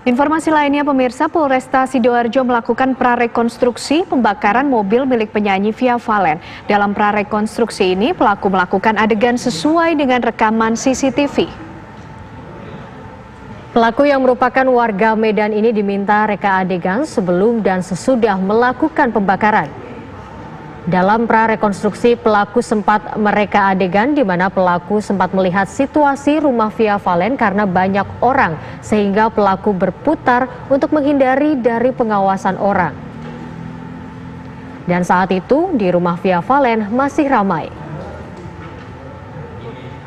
Informasi lainnya pemirsa, Polresta Sidoarjo melakukan prarekonstruksi pembakaran mobil milik penyanyi Via Valen. Dalam prarekonstruksi ini pelaku melakukan adegan sesuai dengan rekaman CCTV. Pelaku yang merupakan warga Medan ini diminta reka adegan sebelum dan sesudah melakukan pembakaran. Dalam prarekonstruksi, pelaku sempat mereka adegan di mana pelaku sempat melihat situasi rumah Via Valen karena banyak orang sehingga pelaku berputar untuk menghindari dari pengawasan orang. Dan saat itu di rumah Via Valen masih ramai.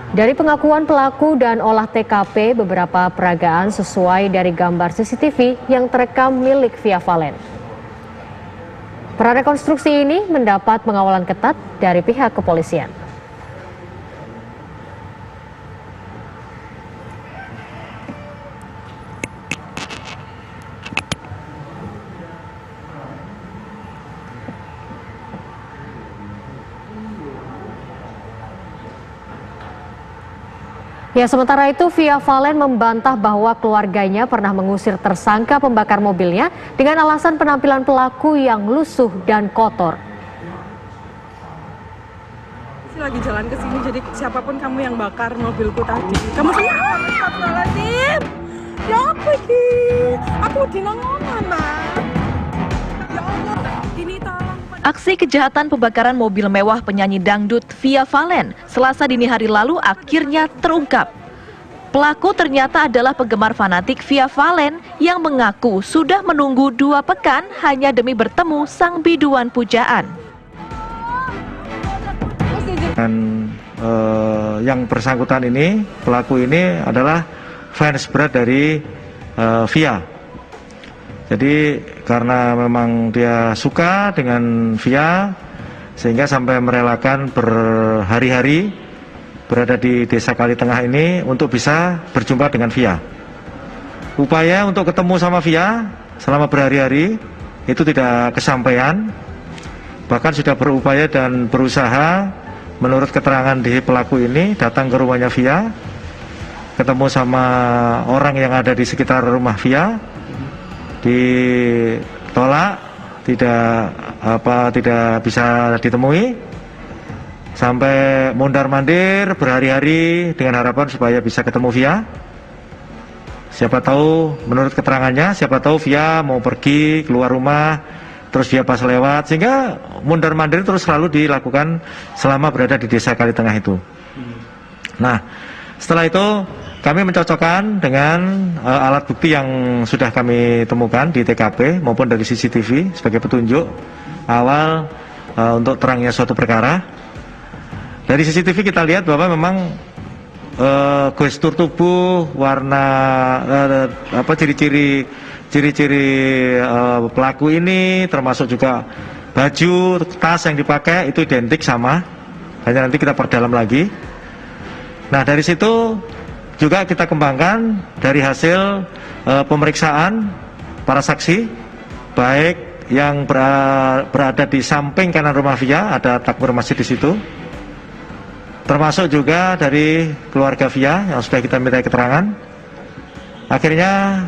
Dari pengakuan pelaku dan olah TKP, beberapa peragaan sesuai dari gambar CCTV yang terekam milik Via Valen. Prarekonstruksi ini mendapat pengawalan ketat dari pihak kepolisian. Ya, sementara itu Via Valen membantah bahwa keluarganya pernah mengusir tersangka pembakar mobilnya dengan alasan penampilan pelaku yang lusuh dan kotor. Lagi jalan ke sini, jadi siapapun kamu yang bakar mobilku tadi, kamu kenapa? Astagfirullahaladzim. Ya apa ini? Aku dinangonan, Mas. Ya Allah, ini tolong. Aksi kejahatan pembakaran mobil mewah penyanyi dangdut Via Valen Selasa dini hari lalu akhirnya terungkap. Pelaku ternyata adalah penggemar fanatik Via Valen yang mengaku sudah menunggu 2 pekan hanya demi bertemu sang biduan pujaan. Dan yang bersangkutan ini, pelaku ini adalah fans berat dari Via. Jadi karena memang dia suka dengan Via, sehingga sampai merelakan berhari-hari berada di Desa Kalitengah ini untuk bisa berjumpa dengan Via. Upaya untuk ketemu sama Via selama berhari-hari itu tidak kesampaian, bahkan sudah berupaya dan berusaha menurut keterangan di pelaku ini datang ke rumahnya Via, ketemu sama orang yang ada di sekitar rumah Via, ditolak, tidak bisa ditemui, sampai mondar-mandir berhari-hari dengan harapan supaya bisa ketemu Via. Siapa tahu menurut keterangannya, siapa tahu Via mau pergi keluar rumah, terus dia pas lewat, sehingga mondar-mandir terus selalu dilakukan selama berada di Desa Kalitengah itu. Nah, setelah itu kami mencocokkan dengan alat bukti yang sudah kami temukan di TKP maupun dari CCTV sebagai petunjuk awal untuk terangnya suatu perkara. Dari CCTV kita lihat bahwa memang gestur tubuh, warna, ciri-ciri pelaku ini, termasuk juga baju, tas yang dipakai itu identik sama. Hanya nanti kita perdalam lagi. Nah, dari situ juga kita kembangkan dari hasil pemeriksaan para saksi, baik yang berada di samping kanan rumah Via, ada takmir masjid di situ, termasuk juga dari keluarga Via yang sudah kita minta keterangan. Akhirnya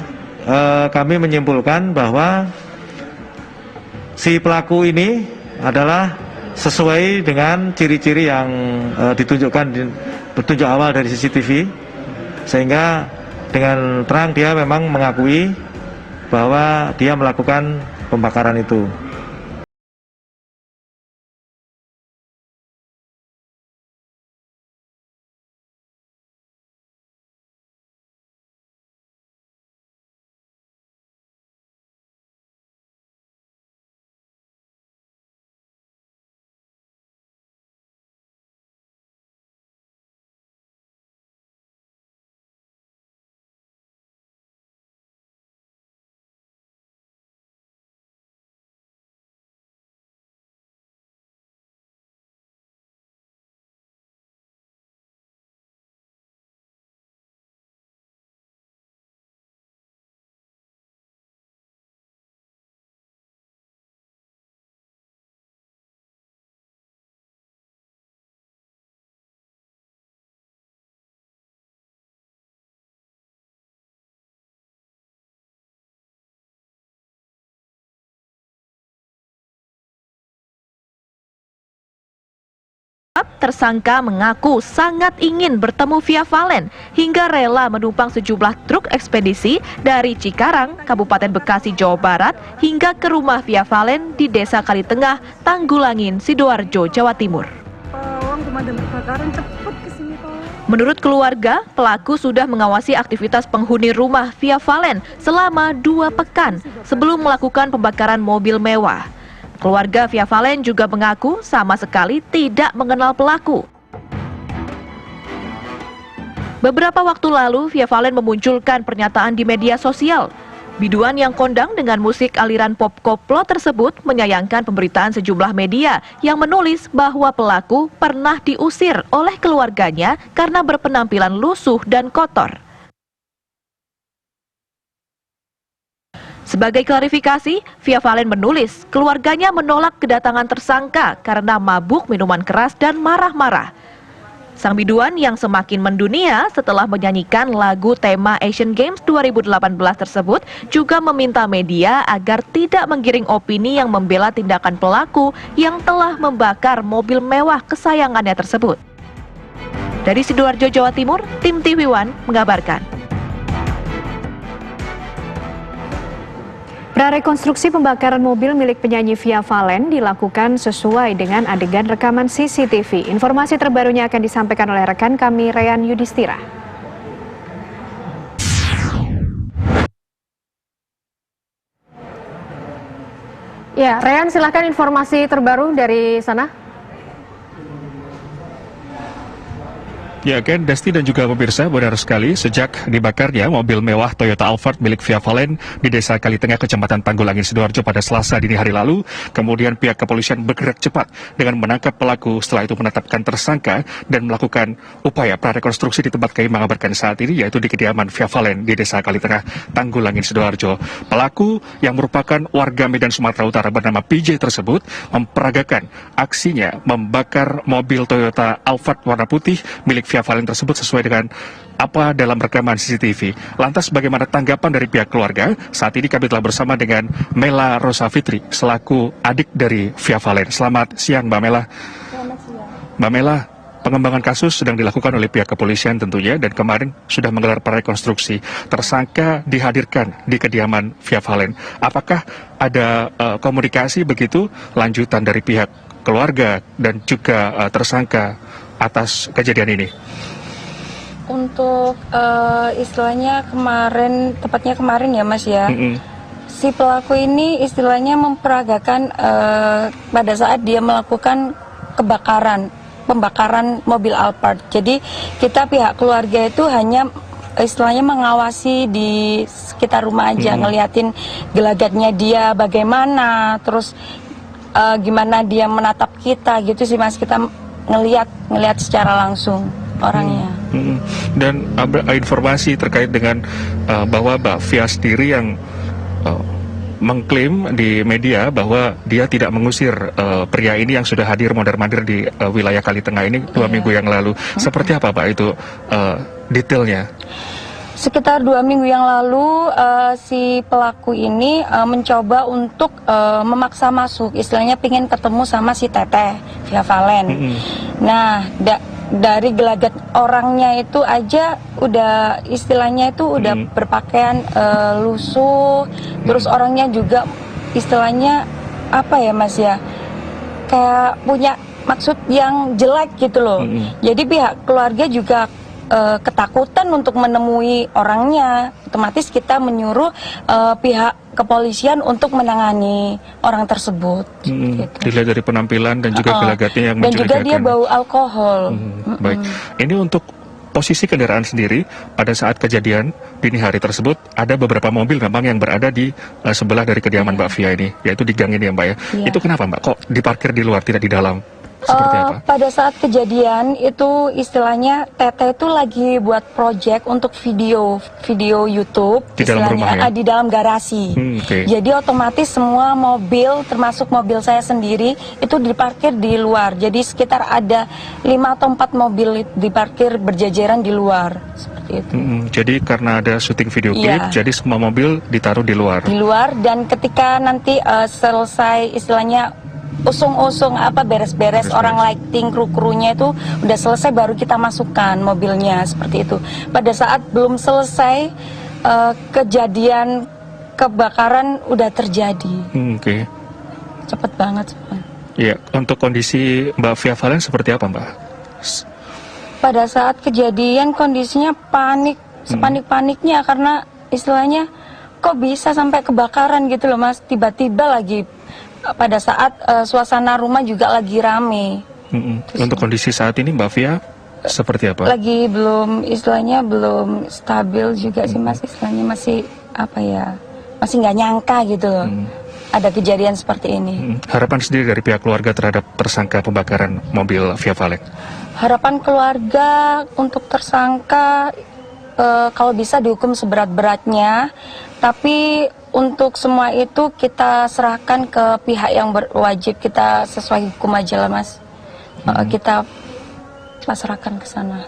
kami menyimpulkan bahwa si pelaku ini adalah sesuai dengan ciri-ciri yang ditunjukkan petunjuk awal dari CCTV. Sehingga dengan terang dia memang mengakui bahwa dia melakukan pembakaran itu. Tersangka mengaku sangat ingin bertemu Via Valen hingga rela menumpang sejumlah truk ekspedisi dari Cikarang, Kabupaten Bekasi, Jawa Barat hingga ke rumah Via Valen di Desa Kalitengah, Tanggulangin, Sidoarjo, Jawa Timur. Tolong pemadam kebakaran cepet kesini tolong. Menurut keluarga, pelaku sudah mengawasi aktivitas penghuni rumah Via Valen selama 2 pekan sebelum melakukan pembakaran mobil mewah. Keluarga Via Valen juga mengaku sama sekali tidak mengenal pelaku. Beberapa waktu lalu, Via Valen memunculkan pernyataan di media sosial. Biduan yang kondang dengan musik aliran pop koplo tersebut menyayangkan pemberitaan sejumlah media yang menulis bahwa pelaku pernah diusir oleh keluarganya karena berpenampilan lusuh dan kotor. Sebagai klarifikasi, Via Valen menulis keluarganya menolak kedatangan tersangka karena mabuk minuman keras dan marah-marah. Sang biduan yang semakin mendunia setelah menyanyikan lagu tema Asian Games 2018 tersebut juga meminta media agar tidak menggiring opini yang membela tindakan pelaku yang telah membakar mobil mewah kesayangannya tersebut. Dari Sidoarjo, Jawa Timur, tim TV One mengabarkan. Prarekonstruksi pembakaran mobil milik penyanyi Via Valen dilakukan sesuai dengan adegan rekaman CCTV. Informasi terbarunya akan disampaikan oleh rekan kami Reyan Yudhistira. Ya, Reyan, silahkan informasi terbaru dari sana. Ya, Ken, Desti dan juga pemirsa, benar sekali sejak dibakarnya mobil mewah Toyota Alphard milik Via Valen di Desa Kalitengah, Kecamatan Tanggulangin, Sidoarjo pada Selasa dini hari lalu, kemudian pihak kepolisian bergerak cepat dengan menangkap pelaku, setelah itu menetapkan tersangka dan melakukan upaya prarekonstruksi di tempat kami mengabarkan saat ini, yaitu di kediaman Via Valen di Desa Kalitengah, Tanggulangin, Sidoarjo. Pelaku yang merupakan warga Medan, Sumatera Utara bernama PJ tersebut memperagakan aksinya membakar mobil Toyota Alphard warna putih milik Via Valen tersebut sesuai dengan apa dalam rekaman CCTV. Lantas bagaimana tanggapan dari pihak keluarga? Saat ini kami telah bersama dengan Mela Rosa Fitri selaku adik dari Via Valen. Selamat siang, Mbak Mela. Selamat siang. Mbak Mela, pengembangan kasus sedang dilakukan oleh pihak kepolisian tentunya dan kemarin sudah menggelar prarekonstruksi. Tersangka dihadirkan di kediaman Via Valen. Apakah ada komunikasi begitu lanjutan dari pihak keluarga dan juga tersangka atas kejadian ini? Untuk istilahnya kemarin, tepatnya kemarin ya Mas ya, si pelaku ini istilahnya memperagakan pada saat dia melakukan pembakaran mobil Alphard. Jadi kita pihak keluarga itu hanya istilahnya mengawasi di sekitar rumah aja, ngeliatin gelagatnya dia bagaimana, terus gimana dia menatap kita gitu sih Mas, kita ngelihat secara langsung orangnya. Dan informasi terkait dengan bahwa Mbak Via sendiri yang mengklaim di media bahwa dia tidak mengusir pria ini yang sudah hadir mondar-mandir di wilayah Kalitengah ini 2 minggu yang lalu. Seperti apa Pak itu detailnya? Sekitar 2 minggu yang lalu si pelaku ini mencoba untuk memaksa masuk, istilahnya pingin ketemu sama si Teteh Via Valen. Nah, dari gelagat orangnya itu aja udah istilahnya itu udah berpakaian lusuh, terus orangnya juga istilahnya apa ya Mas ya, kayak punya maksud yang jelek gitu loh. Jadi pihak keluarga juga ketakutan untuk menemui orangnya. Otomatis kita menyuruh pihak kepolisian untuk menangani orang tersebut. Gitu. Dilihat dari penampilan dan juga gelagatnya yang mencurigakan. Dan juga dia bau alkohol. Baik, ini untuk posisi kendaraan sendiri pada saat kejadian dini hari tersebut ada beberapa mobil memang yang berada di sebelah dari kediaman Mbak Via ini, yaitu di gang ini ya Mbak ya. Itu kenapa Mbak kok diparkir di luar tidak di dalam? Seperti apa? Pada saat kejadian itu istilahnya Teteh itu lagi buat project untuk video YouTube di dalam rumah ya? Di dalam garasi. Okay. Jadi otomatis semua mobil termasuk mobil saya sendiri itu diparkir di luar. Jadi sekitar ada 5 atau 4 mobil diparkir berjajaran di luar. Seperti itu. Jadi karena ada syuting video klip, jadi semua mobil ditaruh di luar. Di luar, dan ketika nanti selesai istilahnya usung-usung beres-beres, orang lighting, kru-krunya itu udah selesai baru kita masukkan mobilnya seperti itu. Pada saat belum selesai kejadian kebakaran udah terjadi. Oke. Cepet banget. Iya, untuk kondisi Mbak Via Valen seperti apa, Mbak? Pada saat kejadian kondisinya panik, sepanik-paniknya karena istilahnya kok bisa sampai kebakaran gitu loh Mas. Tiba-tiba lagi pada saat suasana rumah juga lagi rame. Untuk kondisi saat ini Mbak Via seperti apa? Lagi belum, istilahnya belum stabil juga sih Mas. Istilahnya masih masih nggak nyangka gitu loh. Ada kejadian seperti ini. Harapan sendiri dari pihak keluarga terhadap tersangka pembakaran mobil Via Valen? Harapan keluarga untuk tersangka kalau bisa dihukum seberat-beratnya, tapi untuk semua itu kita serahkan ke pihak yang berwajib, kita sesuai hukum aja lah Mas. Kita pasrahkan ke sana.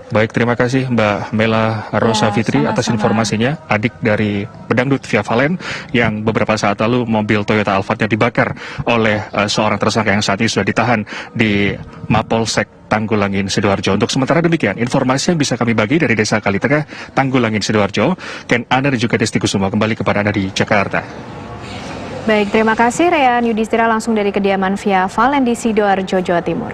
Baik, terima kasih Mbak Mela Rosa Fitri atas informasinya, adik dari pedangdut Via Valen yang beberapa saat lalu mobil Toyota Alphardnya dibakar oleh seorang tersangka yang saat ini sudah ditahan di Mapolsek Tanggulangin, Sidoarjo. Untuk sementara demikian, informasi yang bisa kami bagi dari Desa Kalitengah, Tanggulangin, Sidoarjo. Ken Ana dan juga Desti Kusuma kembali kepada Anda di Jakarta. Baik, terima kasih Rean Yudhistira langsung dari kediaman Via Valen di Sidoarjo, Jawa Timur.